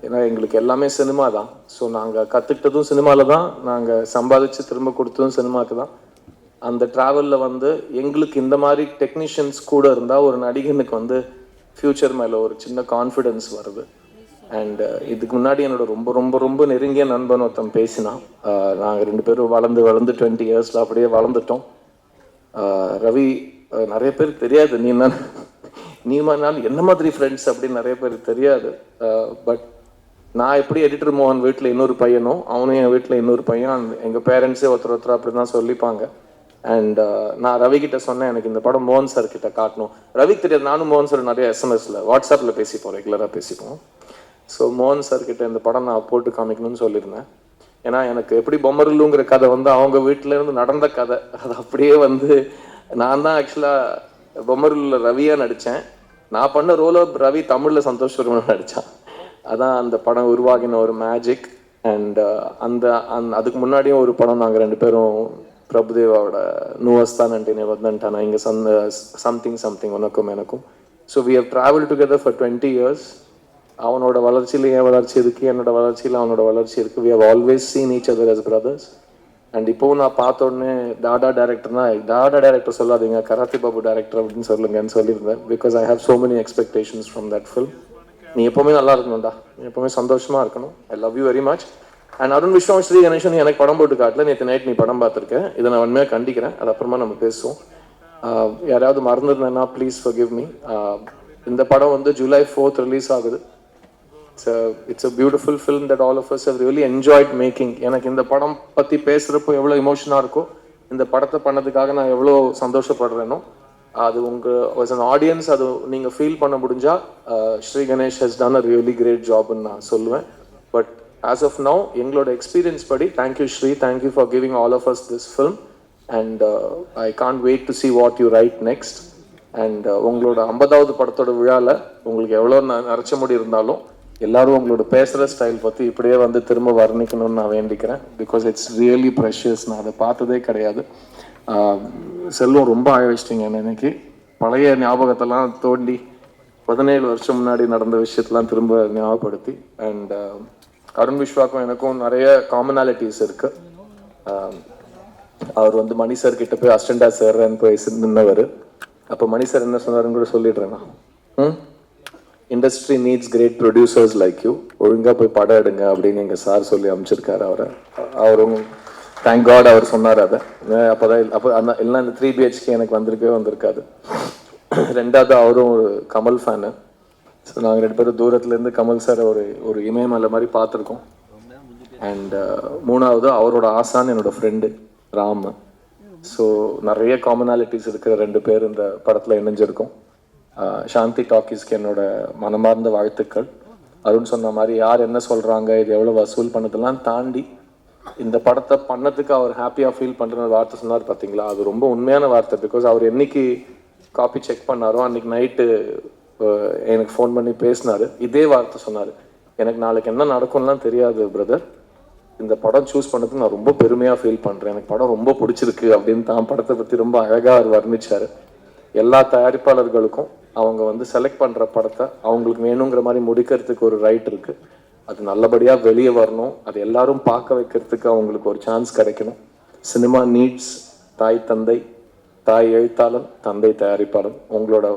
ஏன்னா எங்களுக்கு எல்லாமே சினிமா தான். ஸோ நாங்கள் கற்றுக்கிட்டதும் சினிமாவில் தான், நாங்கள் சம்பாதிச்சு திரும்ப கொடுத்ததும் சினிமாவுக்கு தான். அந்த ட்ராவலில் வந்து எங்களுக்கு இந்த மாதிரி டெக்னீஷியன்ஸ் கூட இருந்தால் ஒரு நடிகனுக்கு வந்து ஃப்யூச்சர் மேலே ஒரு சின்ன கான்ஃபிடென்ஸ் வருது. அண்ட் இதுக்கு முன்னாடி என்னோட ரொம்ப ரொம்ப ரொம்ப நெருங்கிய நண்பன் ஒருத்தன் பேசினான். நாங்கள் 2 பேரும் வளர்ந்து 20 இயர்ஸில் அப்படியே வளர்ந்துட்டோம். ரவி, நிறைய பேருக்கு தெரியாது நீ என்ன மாதிரி ஃப்ரெண்ட்ஸ் அப்படின்னு நிறைய பேருக்கு தெரியாது. பட் நான் எப்படி எடிட்டர் மோகன் வீட்டில் இன்னொரு பையனும் அவனும் என் வீட்டில் இன்னொரு பையன், எங்கள் பேரண்ட்ஸே ஒருத்தர் அப்படி தான் சொல்லிப்பாங்க. அண்ட் நான் ரவி கிட்ட சொன்னேன், எனக்கு இந்த படம் மோகன் சார் கிட்ட காட்டணும். ரவிக்கு தெரியாது, நானும் மோகன் சார் நிறைய எஸ்எம்எஸில் வாட்ஸ்அப்பில் பேசிப்போம், ரெகுலராக பேசிப்போம். ஸோ மோகன் சார் கிட்ட இந்த படம் நான் போட்டு காமிக்கணும்னு சொல்லியிருந்தேன். ஏன்னா எனக்கு எப்படி பொம்மருலுங்கிற கதை வந்து அவங்க வீட்டிலேருந்து நடந்த கதை, அது அப்படியே வந்து நான் தான் ஆக்சுவலாக பொம்மருலில் ரவியாக நடித்தேன். நான் பண்ண ரோலை ரவி தமிழில் சந்தோஷ் வர்மன் நடித்தான். அதான் அந்த படம் உருவாகின ஒரு மேஜிக். அண்ட் அதுக்கு முன்னாடியும் ஒரு படம் நாங்கள் 2 பேரும் பிரபுதேவாவோட நூவஸ்தானே வந்தன்ட்டானா இங்கே சம்திங் உனக்கும் எனக்கும். So we have travel together for 20 years. அவனோட வளர்ச்சியில் என் வளர்ச்சி இருக்குது, என்னோட வளர்ச்சியில் அவனோட வளர்ச்சி இருக்குது. We have always seen each other as brothers. And இப்போவும் நான் பார்த்த உடனே டாடா டேரக்டர் சொல்லாதீங்க, கராத்தே பாபு டேரக்டர் அப்படின்னு சொல்லுங்கன்னு சொல்லியிருந்தேன். Because I have so many expectations from that film. நீ எப்போவுமே நல்லா இருக்கணும்டா, நீ எப்போவுமே சந்தோஷமாக இருக்கணும். I love you very much. And Arun Viswam, Sri Ganesan எனக்கு படம் போட்டு காட்டல, நேற்று நைட் நீ படம் பார்த்துருக்கேன். இதை நான் உண்மையாக கண்டிக்கிறேன். அது அப்புறமா நம்ம பேசுவோம். யாராவது மறந்துருந்தேன்னா ப்ளீஸ் ஃபர்கிவ் மீ. இந்த படம் வந்து July 4th ரிலீஸ் ஆகுது. It's a beautiful film that all of us have really enjoyed making. எனக்கு இந்த படம் பற்றி பேசுகிறப்போ எவ்வளோ எமோஷனாக இருக்கோ, இந்த படத்தை பண்ணதுக்காக நான் எவ்வளோ சந்தோஷப்படுறேனோ, அது as an audience அது நீங்கள் ஃபீல் பண்ண முடிஞ்சால் Sri Ganesh has done a really great jobன்னு நான் சொல்லுவேன். பட் as of now எங்களோட எக்ஸ்பீரியன்ஸ் படி thank you Sri, thank you for giving all of us this film. And I can't wait to see what you write next. And உங்களோட 50வது படத்தோட விழாவில் உங்களுக்கு எவ்வளோ நரைச்ச முடி இருந்தாலும் எல்லாரும் உங்களோட பேசுகிற ஸ்டைல் பற்றி இப்படியே வந்து திரும்ப வர்ணிக்கணும்னு நான் வேண்டிக்கிறேன். Because it's really precious. நான் அதை பார்த்ததே கிடையாது. செல்வம் ரொம்ப ஆழ இன்னைக்கு பழைய ஞாபகத்தெல்லாம் தோண்டி 17 வருஷம் முன்னாடி நடந்த விஷயத்தெல்லாம் திரும்ப ஞாபகப்படுத்தி. அண்ட் அருண் விஸ்வாக்கும் எனக்கும் நிறைய காமனாலிட்டிஸ் இருக்கு. அவர் வந்து மணி சார் கிட்ட போய் அசிஸ்டண்டா சேர்றேன்னு போய் நின்னவர். அப்போ மணி சார் என்ன சொன்னாருன்னு கூட சொல்லிடுறேன்னா, industry needs great producers like you, ஒழுங்காக போய் படம் எடுங்க அப்படின்னு எங்கள் சார் சொல்லி அமைச்சிருக்காரு அவரை. அவரும் தேங்க் காட் அவர் சொன்னார் அதை. அப்போ அந்த எல்லாம் இந்த 3 BHK எனக்கு வந்திருக்காது. ரெண்டாவது அவரும் ஒரு கமல் ஃபேனு. ஸோ நாங்கள் 2 பேரும் தூரத்துலேருந்து கமல் சார் ஒரு இமயமலை மாதிரி பார்த்துருக்கோம். அண்ட் மூணாவது அவரோட ஆசான் என்னோட ஃப்ரெண்டு ராம். ஸோ நிறைய காமனாலிட்டிஸ் இருக்கிற 2 பேர் இந்த படத்தில் இணைஞ்சிருக்கோம். சாந்தி டாக்கீஸ்க்கு என்னோட மனமார்ந்த வாழ்த்துக்கள். அருண் சொன்ன மாதிரி யார் என்ன சொல்கிறாங்க, இது எவ்வளோ வசூல் பண்ணதெல்லாம் தாண்டி இந்த படத்தை பண்ணதுக்கு அவர் ஹாப்பியாக ஃபீல் பண்ணுற வார்த்தை சொன்னார் பார்த்தீங்களா, அது ரொம்ப உண்மையான வார்த்தை. பிகாஸ் அவர் என்னைக்கு காப்பி செக் பண்ணாரோ அன்றைக்கி நைட்டு எனக்கு ஃபோன் பண்ணி பேசினார். இதே வார்த்தை சொன்னார், எனக்கு நாளைக்கு என்ன நடக்கும்லாம் தெரியாது பிரதர், இந்த படம் சூஸ் பண்ணதுக்கு நான் ரொம்ப பெருமையாக ஃபீல் பண்ணுறேன், எனக்கு படம் ரொம்ப பிடிச்சிருக்கு அப்படின்னு தான் படத்தை பற்றி ரொம்ப அழகாக அவர் வர்ணிச்சார். எல்லா தயாரிப்பாளர்களுக்கும் அவங்க வந்து செலக்ட் பண்ணுற படத்தை அவங்களுக்கு வேணுங்கிற மாதிரி முடிக்கிறதுக்கு ஒரு ரைட் இருக்குது. அது நல்லபடியாக வெளியே வரணும், அது எல்லாரும் பார்க்க வைக்கிறதுக்கு அவங்களுக்கு ஒரு சான்ஸ் கிடைக்கணும். சினிமா நீட்ஸ் தாய் தந்தை, தாய் எழுத்தாளன், தந்தை தயாரிப்பாளன். உங்களோட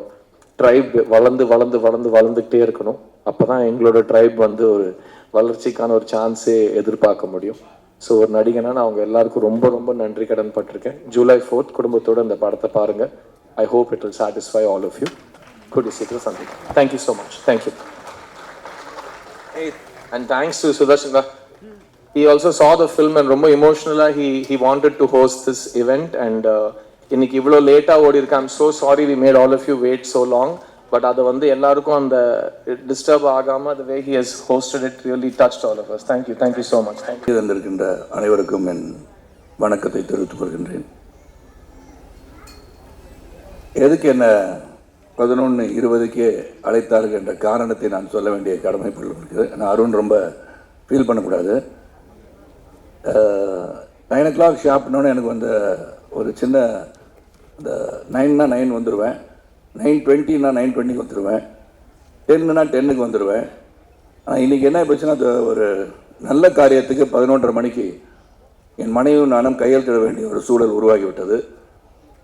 ட்ரைப் வளர்ந்து வளர்ந்து வளர்ந்து வளர்ந்துக்கிட்டே இருக்கணும். அப்போ தான் எங்களோட ட்ரைப் வந்து ஒரு வளர்ச்சிக்கான ஒரு சான்ஸே எதிர்பார்க்க முடியும். ஸோ ஒரு நடிகனா நான் அவங்க எல்லாருக்கும் ரொம்ப ரொம்ப நன்றி கடன் பட்டிருக்கேன். ஜூலை 4th குடும்பத்தோடு இந்த படத்தை பாருங்கள். I hope it will satisfy all of you. Good to see you, Sandeep. Thank you so much. Thank you. Hey, and thanks to Sudarshan. He also saw the film and ரொம்ப emotionally he wanted to host this event and இன்னைக்கு இவ்வளோ லேட்டாக ஓடி இருக்கு. I'm so sorry we made all of you wait so long. But அதை வந்து எல்லாருக்கும் அந்த டிஸ்டர்ப் ஆகாமல் the way he has hosted it really touched all of us. Thank you. Thank you so much. Thank you. வந்திருக்கின்ற அனைவருக்கும் என் வணக்கத்தை தெரிவித்துக் கொள்கின்றேன். எதுக்கு என்ன 11:20க்கே அழைத்தார்கள் என்ற காரணத்தை நான் சொல்ல வேண்டிய கடமைப்பட்டு இருக்குது. நான் அருண் ரொம்ப ஃபீல் பண்ணக்கூடாது. 9 o'clock ஷாப்னோன்னு எனக்கு வந்து ஒரு சின்ன இந்த 9னா 9 வந்துடுவேன், 9:20னா 9:20க்கு வந்துடுவேன், 10னா 10க்கு வந்துடுவேன். ஆனால் இன்றைக்கி என்ன போச்சுன்னா, ஒரு நல்ல காரியத்துக்கு 11:30 மணிக்கு என் மனைவியும் நானும் கையெழுத்திட வேண்டிய ஒரு சூழல் உருவாகிவிட்டது.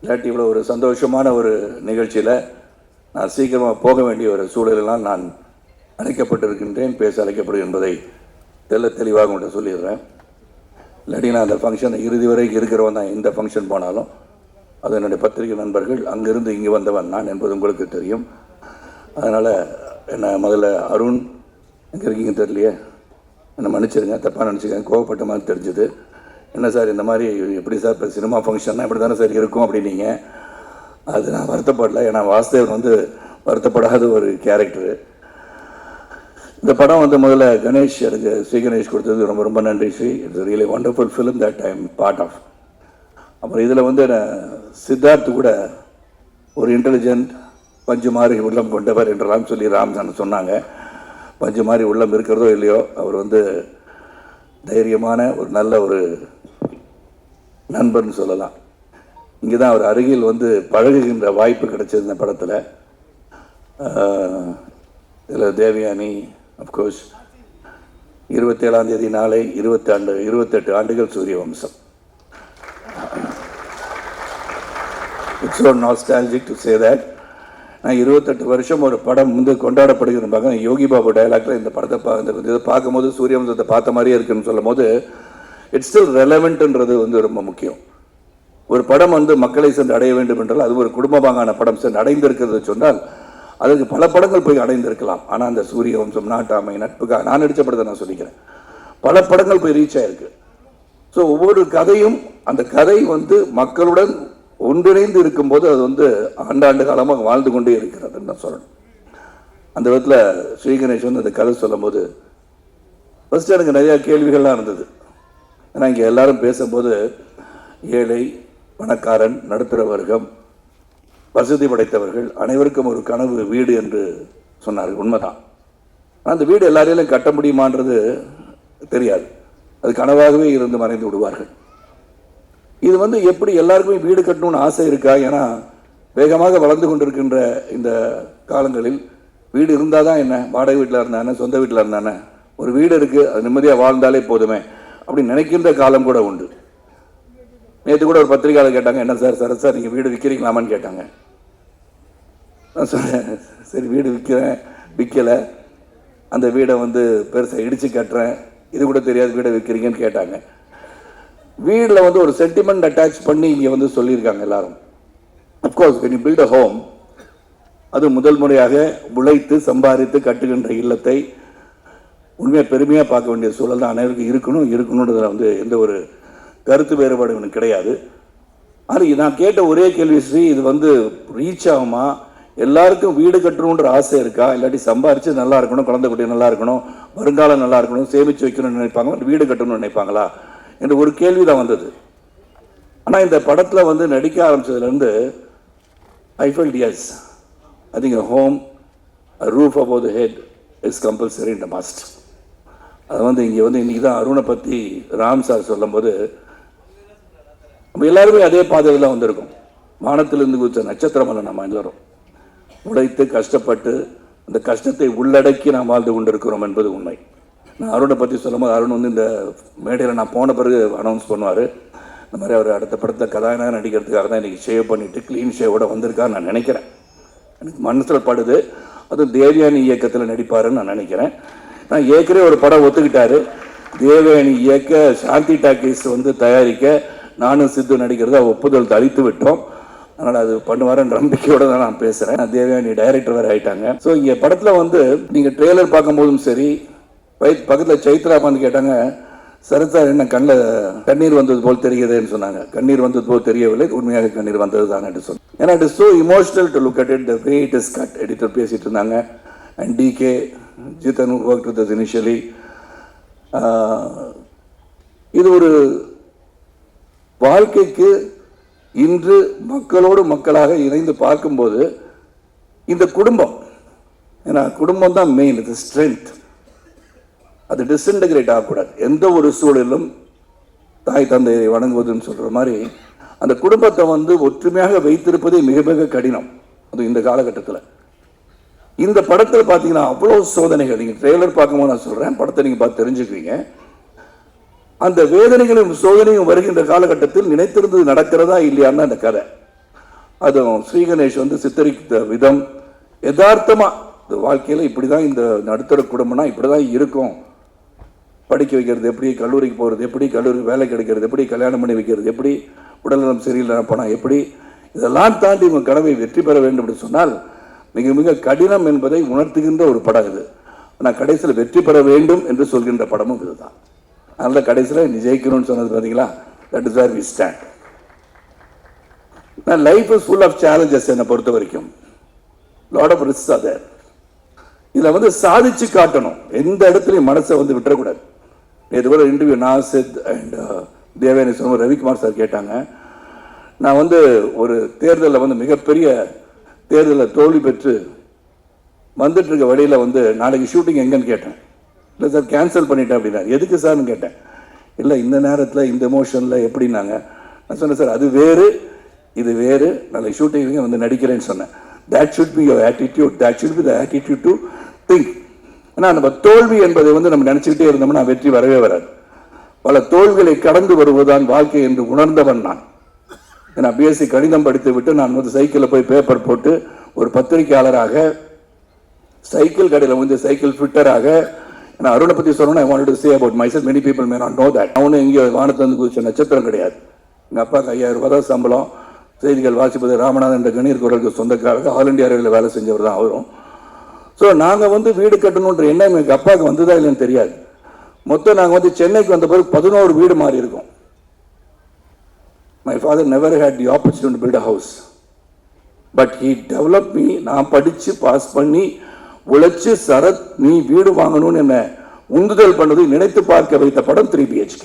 இல்லாட்டி இவ்வளோ ஒரு சந்தோஷமான ஒரு நிகழ்ச்சியில் நான் சீக்கிரமாக போக வேண்டிய ஒரு சூழலெல்லாம் நான் அழைக்கப்பட்டிருக்கின்றேன், பேச அழைக்கப்படுது என்பதை தெளிவாக உங்கள்கிட்ட சொல்லிடுறேன். இல்லாட்டி நான் அந்த ஃபங்க்ஷன் இறுதி வரைக்கும் இருக்கிறவன் தான். எந்த ஃபங்க்ஷன் போனாலும் அது என்னுடைய பத்திரிகை நண்பர்கள், அங்கேருந்து இங்கே வந்தவன் நான் என்பது உங்களுக்கு தெரியும். அதனால் என்ன முதல்ல அருண் எங்கே இருக்கீங்க தெரியலையே, என்னை மன்னிச்சிருங்க, தப்பாக நினச்சிக்கங்க, கோவப்பட்ட மாதிரி தெரிஞ்சுது. என்ன சார் இந்த மாதிரி எப்படி சார் இப்போ சினிமா ஃபங்க்ஷன்னா இப்படி தானே சார் இருக்கும் அப்படின்னீங்க. அது நான் வருத்தப்படல, ஏன்னா வாசுதேவன் வந்து வருத்தப்படாத ஒரு கேரக்டரு. இந்த படம் வந்து முதல்ல கணேஷ், எனக்கு ஸ்ரீ கணேஷ் கொடுத்தது ரொம்ப ரொம்ப நன்றி Sri. It's really wonderful film that I am part of. அப்புறம் இதில் வந்து சித்தார்த்து கூட ஒரு இன்டெலிஜென்ட் பஞ்சு மாதிரி உள்ளம் கொண்டவர் என்றெல்லாம் சொல்லி ராம்சான் சொன்னாங்க. பஞ்சு மாதிரி உள்ளம் இருக்கிறதோ இல்லையோ, அவர் வந்து தைரியமான ஒரு நல்ல ஒரு நண்பர்னு சொல்லலாம். இங்கே தான் அவர் அருகில் வந்து பழகுகின்ற வாய்ப்பு கிடைச்சது இந்த படத்தில். இதில் தேவயானி அஃப்கோர்ஸ் 27ஆம் தேதி நாளை 28 ஆண்டுகள் சூரிய வம்சம். It's so nostalgic to say that. நான் 28 வருஷம் ஒரு படம் வந்து கொண்டாடப்படுகிற பார்க்க யோகி பாபு டைலாக்ல இந்த படத்தை இதை பார்க்கும்போது சூரிய வம்சத்தை பார்த்த மாதிரியே இருக்குன்னு சொல்லும் போது இட்ஸ் ஸ்டில் ரெலவெண்ட்ன்றது வந்து ரொம்ப முக்கியம். ஒரு படம் வந்து மக்களை சென்று அடைய வேண்டும் என்றால் அது ஒரு குடும்பமாகான படம் சென்று அடைந்திருக்கிறது சொன்னால் அதற்கு பல படங்கள் போய் அடைந்திருக்கலாம். ஆனால் அந்த சூரிய வம்சம், நாட்டாமை, நட்புக்காக நான் நடித்த படத்தை நான் சொல்லிக்கிறேன், பல படங்கள் போய் ரீச் ஆயிருக்கு. ஸோ ஒவ்வொரு கதையும் அந்த கதை வந்து மக்களுடன் ஒன்றிணைந்து இருக்கும்போது அது வந்து ஆண்டாண்டு காலமாக வாழ்ந்து கொண்டே இருக்கிறதுன்னு நான் சொல்லணும். அந்த விதத்தில் ஸ்ரீ கணேஷ் வந்து அந்த கதை சொல்லும் போது ஃபஸ்ட்டு எனக்கு நிறையா கேள்விகள்லாம் இருந்தது. ஏன்னா இங்கே எல்லாரும் பேசும்போது ஏழை, பணக்காரன், நடுத்தர வர்க்கம், வசதி படைத்தவர்கள் அனைவருக்கும் ஒரு கனவு வீடு என்று சொன்னார்கள். உண்மைதான். ஆனால் அந்த வீடு எல்லாரையும் கட்ட முடியுமான்றது தெரியாது. அது கனவாகவே இருந்து மறைந்து விடுவார்கள். இது வந்து எப்படி எல்லாருக்குமே வீடு கட்டணும்னு ஆசை இருக்கா? ஏன்னா வேகமாக வளர்ந்து கொண்டிருக்கின்ற இந்த காலங்களில் வீடு இருந்தால் தான் என்ன, வாடகை வீட்டில் இருந்தானே, சொந்த வீட்டில் இருந்தானே, ஒரு வீடு இருக்குது, அது நிம்மதியாக வாழ்ந்தாலே போதுமே அப்படி நினைக்கின்ற காலம் கூட உண்டு. நேற்று கூட ஒரு பத்திரிகையாளர் கேட்டாங்க, என்ன சார் சரத் சார் நீங்கள் வீடு விற்கிறீங்களாமான்னு கேட்டாங்க. நான் சொன்னேன், சரி வீடு விற்கலை, அந்த வீடை வந்து பெருசாக இடித்து கட்டுறேன், இது கூட தெரியாது வீடை விற்கிறீங்கன்னு கேட்டாங்க. வீட்டில் வந்து ஒரு சென்டிமெண்ட் அட்டாச் பண்ணி இங்கே வந்து சொல்லியிருக்காங்க எல்லாரும். Of course when you build a home, அது முதல் முறையாக உழைத்து சம்பாதித்து கட்டுகின்ற இல்லத்தை உண்மையாக பெருமையாக பார்க்க வேண்டிய சூழல் தான் அனைவருக்கும் இருக்கணுன்றதில் வந்து எந்த ஒரு கருத்து வேறுபாடு எனக்கு கிடையாது. ஆனால் நான் கேட்ட ஒரே கேள்வி ஸ்ரீ, இது வந்து ரீச் ஆகுமா? எல்லாருக்கும் வீடு கட்டணுன்ற ஆசை இருக்கா? இல்லாட்டி சம்பாரித்து நல்லா இருக்கணும், குழந்தை குட்டி நல்லா இருக்கணும், வருங்காலம் நல்லா இருக்கணும், சேமித்து வைக்கணும்னு நினைப்பாங்களா, வீடு கட்டணும்னு நினைப்பாங்களா என்ற ஒரு கேள்வி தான் வந்தது. ஆனால் இந்த படத்தில் வந்து நடிக்க ஆரம்பித்ததுலேருந்து I felt yes, I think a home, a roof above the head is compulsory and a must. அது வந்து இங்கே வந்து இன்றைக்கி தான் அருணை பற்றி ராம் சார் சொல்லும்போது நம்ம எல்லாருமே அதே பாதையில் தான் வந்திருக்கோம். வானத்திலிருந்து குதிச்ச நட்சத்திரம் அல்ல நம்ம எல்லாரும். உழைத்து கஷ்டப்பட்டு அந்த கஷ்டத்தை உள்ளடக்கி நாம் வாழ்ந்து கொண்டிருக்கிறோம் என்பது உண்மை. நான் அருணை பற்றி சொல்லும்போது அருண் வந்து இந்த மேடையில் நான் போன பிறகு அனௌன்ஸ் பண்ணுவார், இந்த மாதிரி அவர் அடுத்த படத்தில் கதாநாயகன் நடிக்கிறதுக்காக தான் இன்றைக்கி ஷேவ் பண்ணிவிட்டு க்ளீன் ஷேவோட வந்திருக்கான்னு நான் நினைக்கிறேன். எனக்கு மனசில் படுது. அதுவும் தேவயானி இயக்கத்தில் நடிப்பாருன்னு நான் நினைக்கிறேன். நான் ஏற்கனவே ஒரு படம் ஒத்துக்கிட்டாரு, தேவயானி இயக்க சாந்தி டாக்கீஸ் வந்து தயாரிக்க நானும் சித்து நடிக்கிறத ஒப்புதல் அளித்து விட்டோம். அதனால் அது பண்ணுவாருன்ற நம்பிக்கையோடு தான் நான் பேசுகிறேன். தேவயானி டைரக்டர் வேறு ஆகிட்டாங்க. ஸோ இங்கே படத்தில் வந்து நீங்கள் ட்ரெய்லர் பார்க்கும்போதும் சரி, பக்கத்தில் சைத்ரா வந்து கேட்டாங்க, சரத் சார் என்ன கண்ணில் கண்ணீர் வந்தது போல் தெரியுதுன்னு சொன்னாங்க. கண்ணீர் வந்தது போல் தெரியவில்லை, உண்மையாக கண்ணீர் வந்தது தான் என்று சொன்னேன். ஏன்னா it is so emotional to look at it, the way it is cut. Editor பேசிகிட்டு இருந்தாங்க. And DK Jithan work with us initially. இது ஒரு வாழ்க்கைக்கு இன்று மக்களோடு மக்களாக இணைந்து பார்க்கும்போது இந்த குடும்பம், ஏன்னா குடும்பம் தான் மெயின், இது ஸ்ட்ரென்த். அது டிஸ்இன்டகிரேட் ஆகக்கூடாது. எந்த ஒரு சூழலும் தாய் தந்தையை வணங்குவதுன்னு சொல்கிற மாதிரி அந்த குடும்பத்தை வந்து ஒற்றுமையாக வைத்திருப்பதே மிக மிக கடினம். அது இந்த காலகட்டத்தில். இந்த படத்தில் பார்த்தீங்கன்னா அவ்வளோ சோதனைகள். நீங்கள் ட்ரெய்லர் பார்க்கும்போது நான் சொல்கிறேன், படத்தை நீங்கள் பார்த்து தெரிஞ்சுக்குவீங்க. அந்த வேதனைகளும் சோதனையும் வருகின்ற காலகட்டத்தில் நினைத்திருந்தது நடக்கிறதா இல்லையான்னு அந்த கதை. அதுவும் ஸ்ரீகணேஷ் வந்து சித்தரித்த விதம் யதார்த்தமாக இந்த வாழ்க்கையில் இப்படி தான், இந்த நடுத்தர குடும்பம்னா இப்படி தான் இருக்கும். படிக்க வைக்கிறது எப்படி, கல்லூரிக்கு போகிறது எப்படி, கல்லூரிக்கு வேலை கிடைக்கிறது எப்படி, கல்யாணம் பண்ணி வைக்கிறது எப்படி, உடல்நலம் சரியில்லை பணம் எப்படி, இதெல்லாம் தாண்டி உங்கள் கனவை வெற்றி பெற வேண்டும் என்று சொன்னால் மிக மிக கடினம் என்பதை உணர்த்துகின்ற ஒரு படம் இது. ஆனால் கடைசியில் வெற்றி பெற வேண்டும் என்று சொல்கின்ற படமும் இதுதான். அதனால் கடைசியில் நீ ஜெயிக்கணும்னு சொன்னது பார்த்தீங்களா, that is where we stand. நான் life is full of challenges. என்னை பொறுத்த வரைக்கும் லாட் ஆஃப் ரிஸ்க் அது. இதில் வந்து சாதிச்சு காட்டணும், எந்த இடத்துலையும் மனசை வந்து விட்டுறக்கூடாது. இது கூட இன்டர்வியூ நாசித் அண்ட் தேவயானி சொன்ன ரவிக்குமார் சார் கேட்டாங்க, நான் வந்து ஒரு தேர்தலில் வந்து மிகப்பெரிய தேர்தலில் தோல்வி பெற்று வந்துட்டு இருக்க வழியில் வந்து நாளைக்கு ஷூட்டிங் எங்கன்னு கேட்டேன். இல்லை சார் கேன்சல் பண்ணிட்டேன் அப்படின்னா. எதுக்கு சார்னு கேட்டேன். இல்லை இந்த நேரத்தில் இந்த எமோஷனில் எப்படின்னாங்க. நான் சொன்னேன், சார் அது வேறு இது வேறு, நாளைக்கு ஷூட்டிங் வந்து நடிக்கிறேன்னு சொன்னேன். That should be your attitude, that should be the attitude to think. ஏன்னா நம்ம தோல்வி என்பதை வந்து நம்ம நினச்சிக்கிட்டே இருந்தோம்னா வெற்றி வரவே வராது. பல தோல்விகளை கடந்து வருவதுதான் வாழ்க்கை என்று உணர்ந்தவன் நான். ஏன்னா பிஎஸ்சி கணிதம் படித்து விட்டு நான் வந்து சைக்கிளில் போய் பேப்பர் போட்டு ஒரு பத்திரிகையாளராக, சைக்கிள் கடையில் வந்து சைக்கிள் ஃபிட்டராக. நான் அருணை பற்றி சொல்லணும்னா ஐ want to say about myself, many people may not know that. அவனும் இங்கே வானத்திலிருந்து குதிச்ச நட்சத்திரம் கிடையாது. எங்கள் அப்பாவுக்கு 5000 ரூபாய் தான் சம்பளம். செய்திகள் வாசிப்பது ராமநாதன் என்ற கணீர் குரலுக்கு சொந்தக்காரர்கள், ஆல் இண்டியா ரேடியோவில் வேலை செஞ்சவர் தான் அவரும். ஸோ நாங்கள் வந்து வீடு கட்டணுன்ற எண்ணம் எங்கள் அப்பாவுக்கு வந்ததா இல்லைன்னு தெரியாது. மொத்தம் நாங்கள் வந்து சென்னைக்கு வந்த பிறகு 11 வீடு மாறி இருக்கோம். My father never had the opportunity to build a house, but he develop me. நான் படித்து பாஸ் பண்ணி உழைச்சி சரத் நீ வீடு வாங்கணும்னு என்ன உந்துதல் பண்ணது, நினைத்து பார்க்க வைத்த படம் 3 BHK.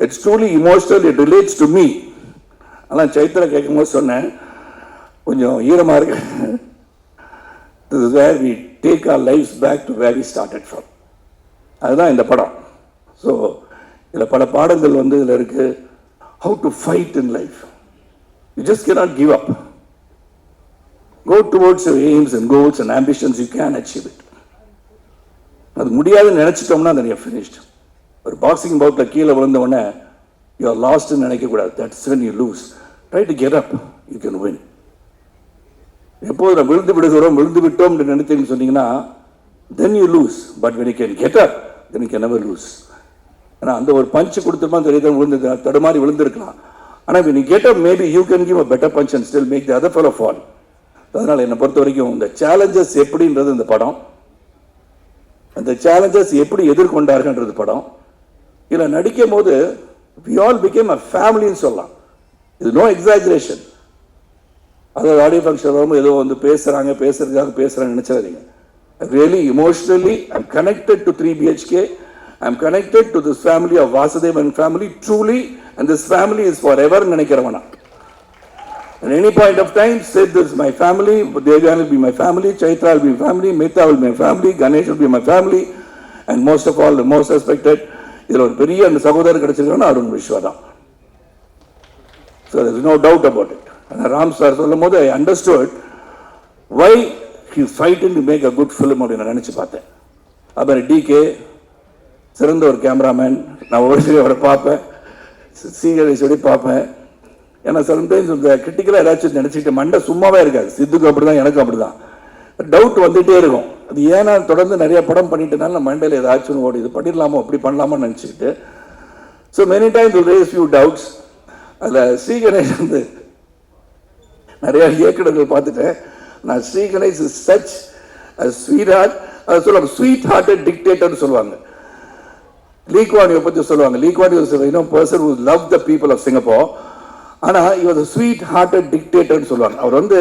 It's truly emotional, it relates to me. ஆனால் சைத்ரா கேட்கும்போது சொன்னேன், கொஞ்சம் ஈரமாக இருக்கு. This is where we take our lives back to where we started from. அதுதான் இந்த படம். ஸோ இதில் பல பாடங்கள் வந்து இதில் இருக்குது. How to fight in life. You just cannot give up. go towards your aims and goals and ambitions, you can achieve it. அது முடியாதுன்னு நினச்சிட்டோம்னா then you're finished. ஒரு பாக்ஸிங் பவுட்டில் கீழே விழுந்த உடனே you are lost ன்னு நினைக்கக்கூடாது. That's when you lose. Try to get up, you can win. எப்போது நான் விழுந்து விட்டோம் நினைத்தேன்னு சொன்னீங்கன்னா then you lose. But when you can get up, then you can never lose. ஆனால் அந்த ஒரு பஞ்சு கொடுத்துமா தெரியுது விழுந்து தடுமாறி விழுந்திருக்கலாம். ஆனால் when you get up, maybe you can give a better punch and still make the other fellow fall. அதனால் என்னை பொறுத்த வரைக்கும் இந்த சேலஞ்சஸ் எப்படின்றது இந்த படம், அந்த சேலஞ்சஸ் எப்படி எதிர்கொண்டார்கள்ன்றது படம். இதில் நடிக்கும் போது we all became a family-ன்னு சொல்லலாம். இது நோ எக்ஸாஜரேஷன். அதாவது ஆடியோ ஃபங்க்ஷன் வரும்போது ஏதோ வந்து பேசுகிறாங்க நினச்சாதீங்க. Really emotionally, I'm connected to 3 BHK. I'm connected to this family of Vasudevan family truly, and this family is forever நினைக்கிறவனா. At any point of time, said this is my family, Devani will be my family, Chaitra will be my family, Mehta will be my family, Ganesh will be my family, and most of all, the most respected, இதில் ஒரு பெரிய அந்த சகோதரர் கிடைச்சிருக்காங்கன்னா அருண் விஸ்வா தான். So there is no doubt about it. And Ram sir சொல்லும் போது I understood why he is fighting to make a good film அப்படின்னு நினச்சி பார்த்தேன். அப்புறம் டிகே சிறந்த ஒரு கேமராமேன், நான் ஒரு சில அவரை பார்ப்பேன், சீரியஸோட பார்ப்பேன். ஏன்னா சம்டைம்ஸ் இந்த கிரிட்டிக்கலாக ஏதாச்சும் நினச்சிக்கிட்டு மண்டை சும்மாவே இருக்காது. சித்துக்கு அப்படி தான், எனக்கும் அப்படி தான். டவுட் வந்துகிட்டே இருக்கும். அது ஏன்னா தொடர்ந்து நிறைய படம் பண்ணிட்டனால மண்டையில் ஏதாச்சும் ஓடி இது பண்ணிடலாமோ அப்படி பண்ணலாமோன்னு நினச்சிக்கிட்டு. So many times will raise few doubts. அதில் ஸ்ரீ கணேஷ் வந்து நிறையா இயக்குநர்கள் பார்த்துட்டேன். நான் Sri Ganesh is such sweet heart, அதை சொல்லுவாங்க ஸ்வீட் ஹார்ட்டட் டிக்டேட்டர்னு சொல்லுவாங்க. லீ குவான் யூ பற்றி சொல்லுவாங்க. Lee Kuan Yew person who love the people of Singapore. ஆனால் இவர் ஸ்வீட் ஹார்ட்டட் டிக்டேட்டர்னு சொல்லுவாங்க. அவர் வந்து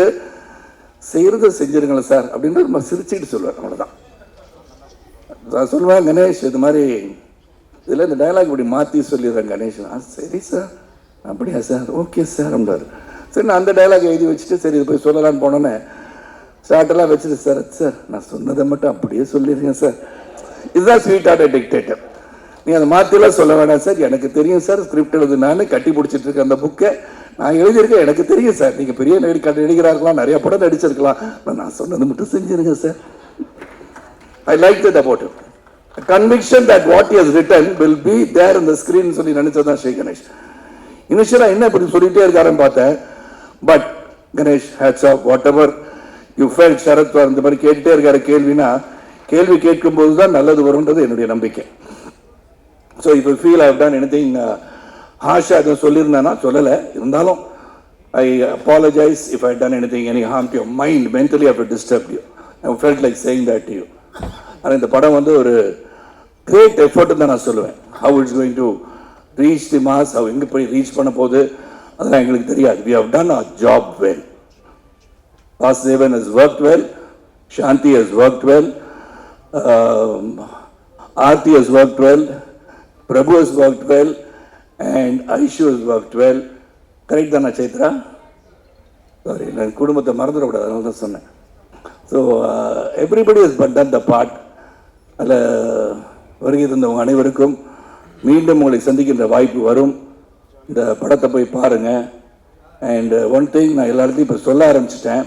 செய்கிறத செஞ்சிருங்களேன் சார் அப்படின்னு நம்ம சிரிச்சுக்கிட்டு சொல்லுவார். அவ்வளோதான். நான் சொல்லுவேன் கணேஷ் இது மாதிரி இதில் இந்த டைலாக் இப்படி மாற்றி சொல்லிடுறேன் கணேஷ். சரி சார், அப்படியா சார், ஓகே சார் அப்படின்றார். சரி நான் அந்த டைலாக் எழுதி வச்சுட்டு சரி இது போய் சொல்லலான்னு போனோன்னே ஷார்ட்டெல்லாம் வச்சுட்டு சார் நான் சொன்னதை மட்டும் அப்படியே சொல்லிடுறேன் சார். இதுதான் ஸ்வீட் ஹார்ட்டட் டிக்டேட்டர். நீ அதை மாற்றிலாம் சொல்ல வேணாம் சார், எனக்கு தெரியும் சார், ஸ்கிரிப்ட் எழுது நான் கட்டி பிடிச்சிட்டு இருக்கேன் அந்த புக்கை நான் எழுதியிருக்கேன், எனக்கு தெரியும் சார், நீங்கள் பெரிய நடிகராக நிறைய படம் நடிச்சிருக்கலாம், நான் சொன்னது மட்டும் செஞ்சிருங்க sir. I like that about him. Conviction that what he has written will be there in the screen சொல்லி நினைச்சதான் ஸ்ரீ கணேஷ். இனிஷியலா என்ன இப்படி சொல்லிட்டே இருக்காருன்னு பார்த்தேன். But Ganesh hats off whatever you felt. Sarath இந்த மாதிரி கேட்டுட்டே இருக்காரு கேள்வினா, கேள்வி கேட்கும் போது தான் நல்லது வரும்ன்றது என்னுடைய நம்பிக்கை. ஸோ இப்போ feel I have done anything harsh எதுவும் சொல்லியிருந்தேன்னா சொல்லலை, இருந்தாலும் I apologise if I done anything any harm to your mind, mentally I disturb you. I felt like saying that to you. ஆனால் இந்த படம் வந்து ஒரு கிரேட் எஃபர்ட் தான் நான் சொல்லுவேன். How it's going to reach the mass, how எங்கே போய் ரீச் பண்ண போகுது அதெல்லாம் எங்களுக்கு தெரியாது. We have done our job well. Vasudevan has worked well, Shanti has worked well, Aarti has worked well, Prabhu has worked well, and Aishu has worked well. Correct தானா Chaitra? Sorry, நான் குடும்பத்தை மறந்துடக்கூடாது, அதனால தான் சொன்னேன். So everybody has done the part. அதில் வருகை தந்தவங்க அனைவருக்கும் மீண்டும் உங்களை சந்திக்கின்ற வாய்ப்பு வரும். இந்த படத்தை போய் பாருங்கள். அண்ட் ஒன் திங் நான் எல்லாத்தையும் இப்போ சொல்ல ஆரம்பிச்சிட்டேன்.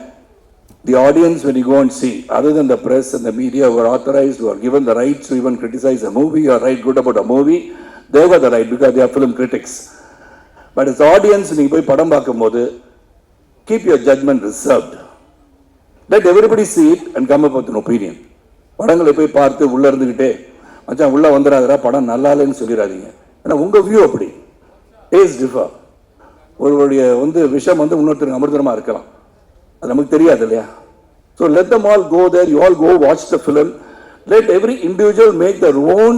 The audience, when you go and see, other than the press and the media who are authorized, who are given the rights to even criticize a movie or write good about a movie, they got the right because they are film critics. But as the audience, நீங்க போய் படம் பார்க்கும்போது keep your judgment reserved. Let everybody see it and come up with an opinion. படங்களை போய் பார்த்து உள்ளே இருந்துக்கிட்டே மச்சான் உள்ளே வந்துடாதரா படம் நல்லா இல்லைன்னு சொல்லிடாதீங்க. ஏன்னா உங்கள் வியூ அப்படி, டேஸ்ட் டிஃபர். ஒருவருடைய வந்து விஷயம் வந்து இன்னொருத்தருக்கு அமிர்தமாக இருக்கலாம், அது நமக்கு தெரியாது இல்லையா? So let them all go there, you all go watch the film, let every individual make their own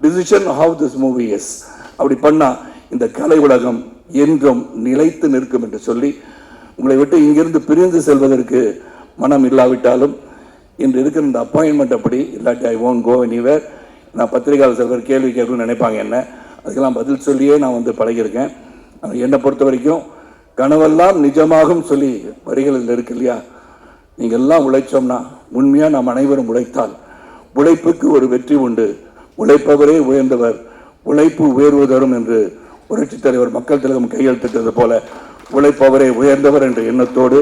decision how this movie is. அப்படி பண்ணால் இந்த கலை உலகம் என்றும் நிலைத்து நிற்கும் என்று சொல்லி உங்களை விட்டு இங்கிருந்து பிரிந்து செல்வதற்கு மனம் இல்லாவிட்டாலும் இன்று இருக்கிற இந்த அப்பாயின்மெண்ட் அப்படி இல்லாட்டி ஐ ஓன்ட் கோ எனிவேர். நான் பத்திரிகையாளர் சிலர் கேள்வி கேட்கணும்னு நினைப்பாங்க என்ன, அதுக்கெல்லாம் பதில் சொல்லியே நான் வந்து பழகியிருக்கேன். என்னை பொறுத்த வரைக்கும் கனவெல்லாம் நிஜமாகும் சொல்லி வரிகள் இருக்கு இல்லையா? நீங்கள் எல்லாம் உழைச்சோம்னா, உண்மையாக நாம் அனைவரும் உழைத்தால் உழைப்புக்கு ஒரு வெற்றி உண்டு. உழைப்பவரே உயர்ந்தவர், உழைப்பு உயர்வதரும் என்று புரட்சித் தலைவர் மக்கள் திலகம் கையெழுத்திட்டது போல உழைப்பவரே உயர்ந்தவர் என்ற எண்ணத்தோடு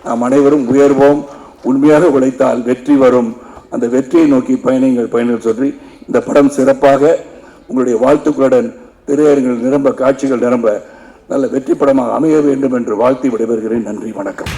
நாம் அனைவரும் உயர்வோம், உண்மையாக உழைத்தால் வெற்றி வரும், அந்த வெற்றியை நோக்கி பயணிகள் சொல்லி இந்த படம் சிறப்பாக உங்களுடைய வாழ்த்துக்களுடன் திரையரங்கில் நிரம்ப, காட்சிகள் நிரம்ப நல்ல வெற்றி படமாக அமைய வேண்டும் என்று வாழ்த்தி விடைபெறுகிறேன். நன்றி, வணக்கம்.